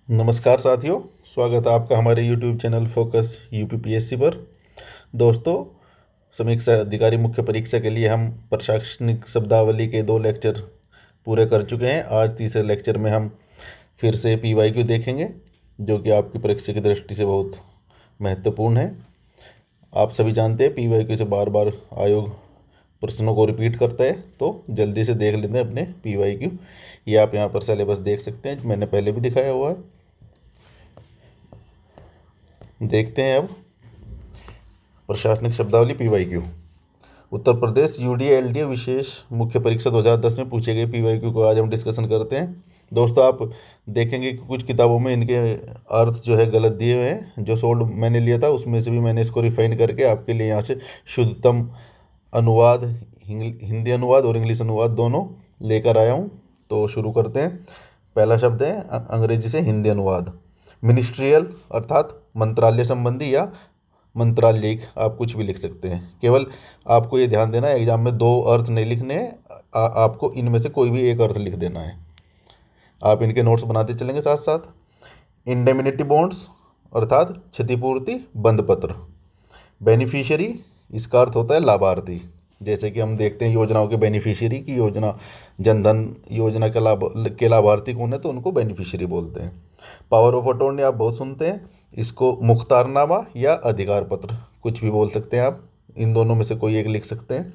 नमस्कार साथियों, स्वागत है आपका हमारे YouTube चैनल फोकस यूपीपीएससी पर। दोस्तों, समीक्षा अधिकारी मुख्य परीक्षा के लिए हम प्रशासनिक शब्दावली के 2 लेक्चर पूरे कर चुके हैं। आज तीसरे लेक्चर में हम फिर से पीवाईक्यू देखेंगे, जो कि आपकी परीक्षा की दृष्टि से बहुत महत्वपूर्ण है। आप सभी जानते हैं पीवाईक्यू से बार बार आयोग प्रश्नों को रिपीट करता है, तो जल्दी से देख लेते हैं अपने पीवाईक्यू। ये आप यहाँ पर सिलेबस देख सकते हैं, मैंने पहले भी दिखाया हुआ है। देखते हैं अब प्रशासनिक शब्दावली PYQ. Uttar Pradesh UDA LDA विशेष मुख्य परीक्षा 2010 में पूछे गए पीवाईक्यू को आज हम डिस्कशन करते हैं। दोस्तों, आप देखेंगे कि कुछ किताबों में इनके अर्थ जो है गलत दिए हुए हैं। जो सोल्ड मैंने लिया था उसमें से भी मैंने इसको रिफाइन करके आपके लिए यहाँ से शुद्धतम अनुवाद, हिंदी अनुवाद और इंग्लिश अनुवाद दोनों लेकर आया हूँ। तो शुरू करते हैं। पहला शब्द है अंग्रेजी से हिंदी अनुवाद, मिनिस्ट्रियल अर्थात मंत्रालय संबंधी या मंत्रालयिक, आप कुछ भी लिख सकते हैं। केवल आपको ये ध्यान देना है, एग्जाम में 2 अर्थ नहीं लिखने हैं, आपको इनमें से कोई भी एक अर्थ लिख देना है। आप इनके नोट्स बनाते चलेंगे साथ साथ। इंडेमिनिटी बॉन्ड्स अर्थात क्षतिपूर्ति बंधपत्र। बेनिफिशियरी, इसका अर्थ होता है लाभार्थी। जैसे कि हम देखते हैं योजनाओं के बेनिफिशियरी की, योजना जनधन योजना के लाभार्थी कौन है, तो उनको बेनिफिशियरी बोलते हैं। पावर ऑफ अटॉर्नी आप बहुत सुनते हैं, इसको मुख्तारनामा या अधिकार पत्र कुछ भी बोल सकते हैं आप, इन दोनों में से कोई एक लिख सकते हैं।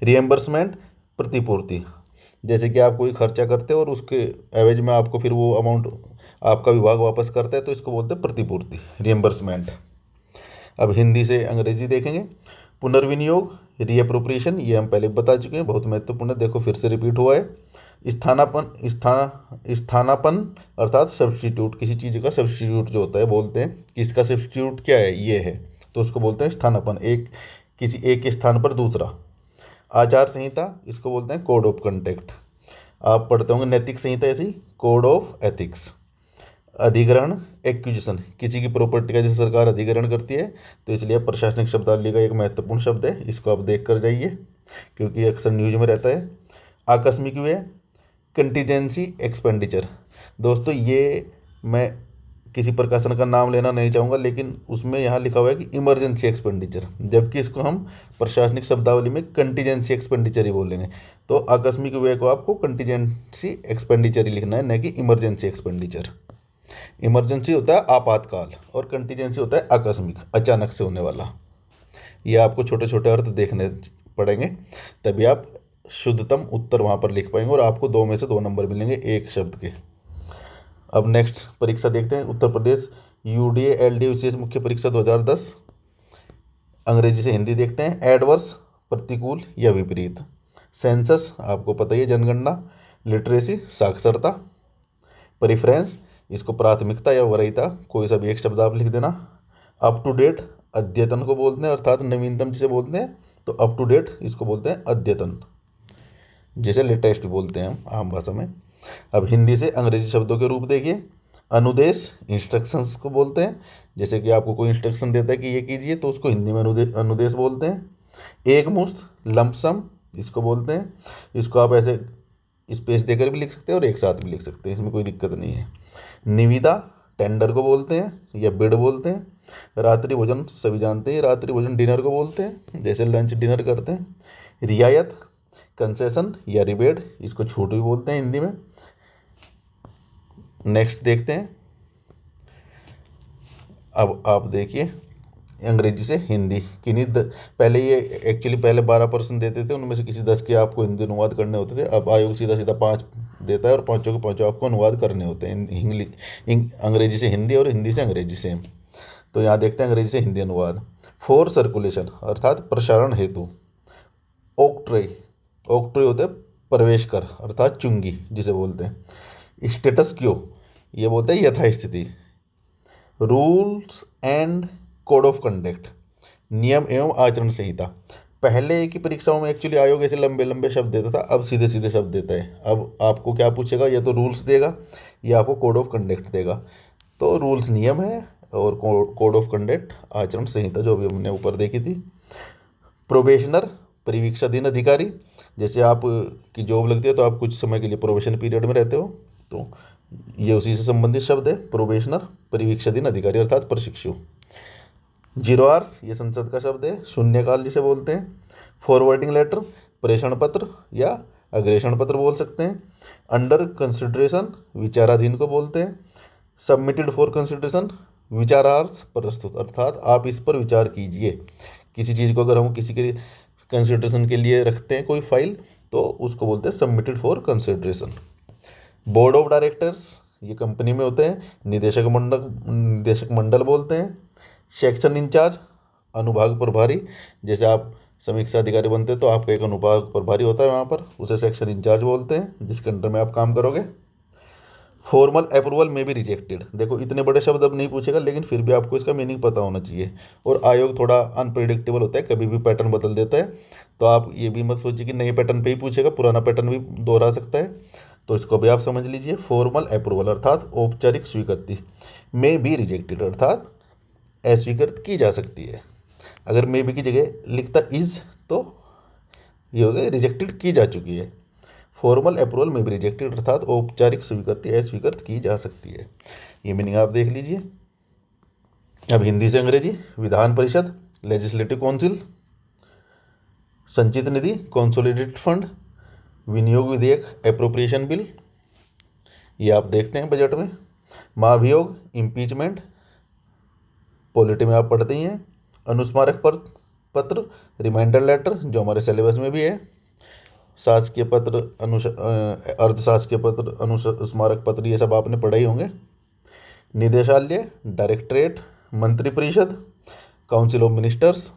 रिएम्बर्समेंट प्रतिपूर्ति, जैसे कि आप कोई खर्चा करते हो और उसके एवज में आपको फिर वो अमाउंट आपका विभाग वापस करता है, तो इसको बोलते हैं प्रतिपूर्ति, रिएम्बर्समेंट। अब हिंदी से अंग्रेजी देखेंगे। पुनर्विनियोग, रीअप्रोप्रिएशन, ये हम पहले बता चुके हैं, बहुत महत्वपूर्ण है, देखो फिर से रिपीट हुआ है। स्थानापन अर्थात सब्स्टिट्यूट, किसी चीज़ का सब्स्टिट्यूट जो होता है, बोलते हैं कि इसका सब्स्टिट्यूट क्या है, ये है, तो उसको बोलते हैं स्थानापन, एक किसी एक के स्थान पर दूसरा। आचार संहिता, इसको बोलते हैं कोड ऑफ कंडक्ट। आप पढ़ते होंगे नैतिक संहिता, ऐसी कोड ऑफ एथिक्स। अधिग्रहण, एक्विजिशन, किसी की प्रॉपर्टी का जैसे सरकार अधिग्रहण करती है, तो इसलिए प्रशासनिक शब्दावली का एक महत्वपूर्ण शब्द है, इसको आप देख कर जाइए क्योंकि अक्सर न्यूज में रहता है। आकस्मिक व्यय, कंटीजेंसी एक्सपेंडिचर। दोस्तों, ये मैं किसी प्रकाशन का नाम लेना नहीं चाहूँगा, लेकिन उसमें यहाँ लिखा हुआ है कि इमरजेंसी एक्सपेंडिचर, जबकि इसको हम प्रशासनिक शब्दावली में कंटीजेंसी एक्सपेंडिचर ही बोलेंगे। तो आकस्मिक व्यय को आपको कंटीजेंसी एक्सपेंडिचर ही लिखना है, न कि इमरजेंसी एक्सपेंडिचर। इमरजेंसी होता है आपातकाल और कंटीजेंसी होता है आकस्मिक, अचानक से होने वाला। ये आपको छोटे छोटे अर्थ देखने पड़ेंगे, तभी आप शुद्धतम उत्तर वहाँ पर लिख पाएंगे और आपको 2 में से 2 नंबर मिलेंगे एक शब्द के। अब नेक्स्ट परीक्षा देखते हैं। उत्तर प्रदेश यूडीए एलडीए विशेष मुख्य परीक्षा 2010, अंग्रेजी से हिंदी देखते हैं। एडवर्स, प्रतिकूल या विपरीत। सेंसस, आपको पता ही है, जनगणना। लिटरेसी, साक्षरता। प्रेफरेंस, इसको प्राथमिकता या वरीयता, कोई सा भी एक शब्द आप लिख देना। अप टू डेट, अद्यतन को बोलते हैं, अर्थात नवीनतम जिसे बोलते हैं, तो अप टू डेट इसको बोलते हैं अद्यतन, जैसे लेटेस्ट बोलते हैं हम आम भाषा में। अब हिंदी से अंग्रेजी शब्दों के रूप देखिए। अनुदेश, इंस्ट्रक्शंस को बोलते हैं, जैसे कि आपको कोई इंस्ट्रक्शन देता है कि ये कीजिए, तो उसको हिंदी में अनुदेश बोलते हैं। एक मुश्त, लमसम, इसको बोलते हैं। इसको आप ऐसे स्पेस देकर भी लिख सकते हैं और एक साथ भी लिख सकते हैं, इसमें कोई दिक्कत नहीं है। निविदा, टेंडर को बोलते हैं या बिड बोलते हैं। रात्रि भोजन, सभी जानते हैं, रात्रि भोजन डिनर को बोलते हैं, जैसे लंच डिनर करते हैं। रियायत, कंसेशन या रिबेट, इसको छूट भी बोलते हैं हिंदी में। नेक्स्ट देखते हैं। अब आप देखिए अंग्रेजी से हिंदी किन्हीं पहले ये एक्चुअली पहले 12% देते थे, उनमें से किसी 10 के आपको हिंदी अनुवाद करने होते थे। अब आयोग सीधा सीधा 5 देता है और 5 के 5 आपको अनुवाद करने होते हैं, अंग्रेजी से हिंदी और हिंदी से अंग्रेजी से। तो यहाँ देखते हैं अंग्रेजी से हिंदी अनुवाद। फॉर सर्कुलेशन अर्थात प्रसारण हेतु। ओक्ट्रे, ओक्ट्रे होते हैं प्रवेश कर अर्थात चुंगी जिसे बोलते हैं। स्टेटस क्यो, ये बोलते हैं यथास्थिति। Rules and code of conduct, नियम एवं आचरण संहिता। पहले की परीक्षाओं में एक्चुअली आयोग ऐसे लंबे लंबे शब्द देता था, अब सीधे सीधे शब्द देता है। अब आपको क्या पूछेगा, या तो रूल्स देगा या आपको कोड ऑफ कंडक्ट देगा। तो रूल्स नियम है और कोड ऑफ कंडक्ट आचरण संहिता, जो भी हमने ऊपर देखी थी। प्रोबेशनर, परिवीक्षाधीन अधिकारी, जैसे आप की जॉब लगती है तो आप कुछ समय के लिए प्रोबेशन पीरियड में रहते हो, तो ये उसी से संबंधित शब्द है। प्रोबेशनर परिवीक्षाधीन अधिकारी अर्थात प्रशिक्षु। 0 आवर्स ये संसद का शब्द है, शून्यकाल जिसे बोलते हैं। फॉरवर्डिंग लेटर प्रेषण पत्र या अग्रेषण पत्र बोल सकते हैं। अंडर कंसिडरेशन विचाराधीन को बोलते हैं। सबमिटेड फॉर कंसिडरेशन विचारार्थ प्रस्तुत अर्थात आप इस पर विचार कीजिए। किसी चीज़ को अगर हम किसी के कंसिडरेशन के लिए रखते हैं कोई फाइल, तो उसको बोलते हैं submitted for consideration. Board of directors ये कंपनी में होते हैं, निदेशक मंडल बोलते हैं। सेक्शन इंचार्ज अनुभाग प्रभारी, जैसे आप समीक्षा अधिकारी बनते हैं तो आपका एक अनुभाग प्रभारी होता है वहाँ पर, उसे सेक्शन इंचार्ज बोलते हैं, जिसके अंडर में आप काम करोगे। फॉर्मल अप्रूवल में भी रिजेक्टेड, देखो इतने बड़े शब्द अब नहीं पूछेगा, लेकिन फिर भी आपको इसका मीनिंग पता होना चाहिए। और आयोग थोड़ा अनप्रिडिक्टेबल होता है, कभी भी पैटर्न बदल देता है, तो आप ये भी मत सोचिए कि नए पैटर्न पे ही पूछेगा, पुराना पैटर्न भी दोहरा सकता है, तो इसको भी आप समझ लीजिए। फॉर्मल अप्रूवल अर्थात औपचारिक स्वीकृति, में भी रिजेक्टेड अर्थात अस्वीकृत की जा सकती है। अगर मे बी की जगह लिखता इज तो ये हो गया रिजेक्टेड की जा चुकी है। फॉर्मल अप्रूवल में भी रिजेक्टेड अर्थात औपचारिक स्वीकृति अस्वीकृत की जा सकती है। ये मीनिंग आप देख लीजिए। अब हिंदी से अंग्रेजी। विधान परिषद लेजिस्लेटिव काउंसिल, संचित निधि कंसोलिडेटेड फंड, विनियोग विधेयक एप्रोप्रिएशन बिल, ये आप देखते हैं बजट में। महाभियोग इम्पीचमेंट, पॉलिटी में आप पढ़ते ही हैं। अनुस्मारक पत्र रिमाइंडर लेटर, जो हमारे सिलेबस में भी है। शासकीय पत्र अर्धशासकीय पत्र अनुस्मारक पत्र, ये सब आपने पढ़े ही होंगे। निदेशालय डायरेक्टरेट, मंत्रिपरिषद काउंसिल ऑफ मिनिस्टर्स,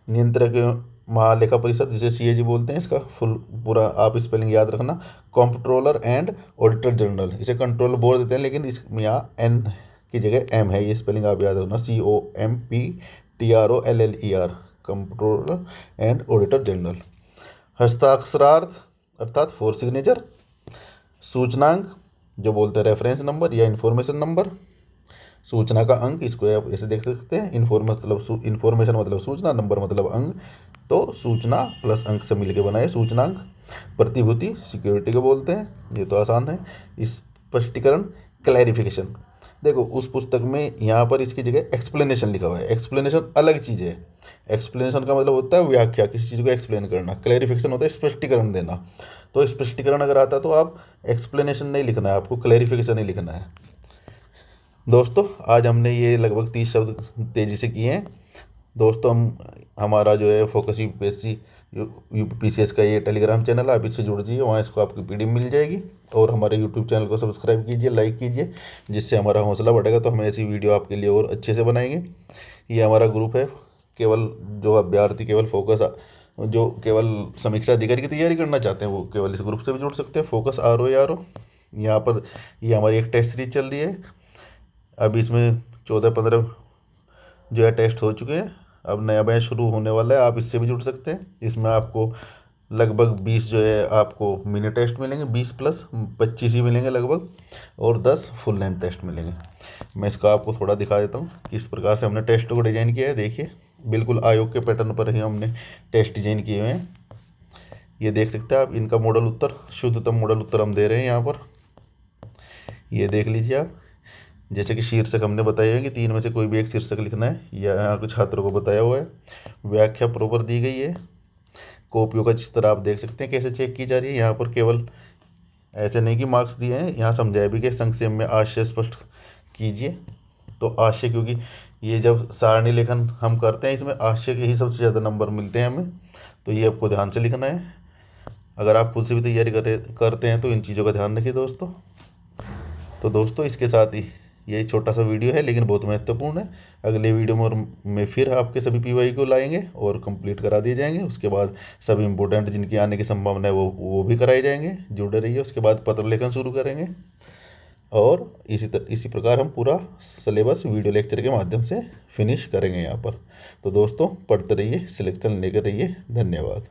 नियंत्रक महालेखा परिषद जिसे सीएजी बोलते हैं, इसका फुल पूरा आप स्पेलिंग याद रखना। कंट्रोलर एंड ऑडिटर जनरल, इसे कंट्रोलर बोल देते हैं, लेकिन इस यहाँ एन की जगह एम है, ये स्पेलिंग आप याद रखना। COMPTROLLER, controller and auditor general. हस्ताक्षरार्थ अर्थात फॉर सिग्नेचर। सूचनांक जो बोलते हैं रेफरेंस नंबर या इन्फॉर्मेशन नंबर। सूचना का अंक, इसको आप ऐसे देख सकते हैं, इन्फॉर्मेशन मतलब सूचना, नंबर मतलब अंक, तो सूचना प्लस अंक से मिलकर बना है सूचनांक। प्रतिभूति सिक्योरिटी को बोलते हैं, ये तो आसान है। स्पष्टीकरण क्लैरिफिकेशन, देखो उस पुस्तक में यहाँ पर इसकी जगह एक्सप्लेनेशन लिखा हुआ है, एक्सप्लेनेशन अलग चीज़ है। एक्सप्लेनेशन का मतलब होता है व्याख्या, किसी चीज़ को एक्सप्लेन करना। क्लैरिफिकेशन होता है स्पष्टीकरण देना। तो स्पष्टीकरण अगर आता है तो आप एक्सप्लेनेशन नहीं लिखना है, आपको क्लैरिफिकेशन ही लिखना है। दोस्तों आज हमने ये लगभग 30 शब्द तेज़ी से किए हैं। दोस्तों हमारा जो है फोकस यूपीएससी यूपीपीसीएस का ये टेलीग्राम चैनल है, आप इससे जुड़ जाइए, वहाँ इसको आपकी पीडीएफ मिल जाएगी। और हमारे यूट्यूब चैनल को सब्सक्राइब कीजिए, लाइक कीजिए, जिससे हमारा हौसला बढ़ेगा, तो हम ऐसी वीडियो आपके लिए और अच्छे से बनाएंगे। ये हमारा ग्रुप है, केवल जो अभ्यर्थी केवल फोकस जो केवल समीक्षा अधिकारी की तैयारी करना चाहते हैं वो केवल इस ग्रुप से भी जुड़ सकते हैं। फोकस RO यहाँ पर ये हमारी एक टेस्ट सीरीज चल रही है। अभी इसमें 14-15 जो है टेस्ट हो चुके हैं, अब नया बैच शुरू होने वाला है, आप इससे भी जुड़ सकते हैं। इसमें आपको लगभग 20 जो है आपको मिनी टेस्ट मिलेंगे, 20 प्लस 25 ही मिलेंगे लगभग, और 10 फुल लेंथ टेस्ट मिलेंगे। मैं इसका आपको थोड़ा दिखा देता हूँ किस प्रकार से हमने टेस्ट को डिज़ाइन किया है। देखिए बिल्कुल आयोग के पैटर्न पर ही हमने टेस्ट डिज़ाइन किए हुए हैं। ये देख सकते हैं आप, इनका मॉडल उत्तर, शुद्धतम मॉडल उत्तर हम दे रहे हैं यहाँ पर, ये देख लीजिए आप। जैसे कि शीर्षक हमने बताया है कि 3 में से कोई भी एक शीर्षक लिखना है, या यहाँ कुछ छात्रों को बताया हुआ है। व्याख्या प्रॉपर दी गई है। कॉपियों का जिस तरह आप देख सकते हैं कैसे चेक की जा रही है। यहाँ पर केवल ऐसे नहीं कि मार्क्स दिए हैं, यहाँ समझाया भी कि संक्षेप में आशय स्पष्ट कीजिए। तो आशय, क्योंकि ये जब सारणी लेखन हम करते हैं इसमें आशय के ही सबसे ज़्यादा नंबर मिलते हैं हमें, तो ये आपको ध्यान से लिखना है। अगर आप खुद से भी तैयारी करते हैं तो इन चीज़ों का ध्यान रखिए दोस्तों। तो दोस्तों इसके साथ ही ये छोटा सा वीडियो है लेकिन बहुत महत्वपूर्ण है। अगले वीडियो में फिर आपके सभी PY को लाएंगे और कंप्लीट करा दिए जाएंगे। उसके बाद सभी इंपॉर्टेंट जिनकी आने की संभावना है वो भी कराए जाएंगे। जुड़े रहिए। उसके बाद पत्र लेखन शुरू करेंगे, और इसी प्रकार हम पूरा सिलेबस वीडियो लेक्चर के माध्यम से फिनिश करेंगे यहाँ पर। तो दोस्तों पढ़ते रहिए, सिलेक्शन लेकर रहिए। धन्यवाद।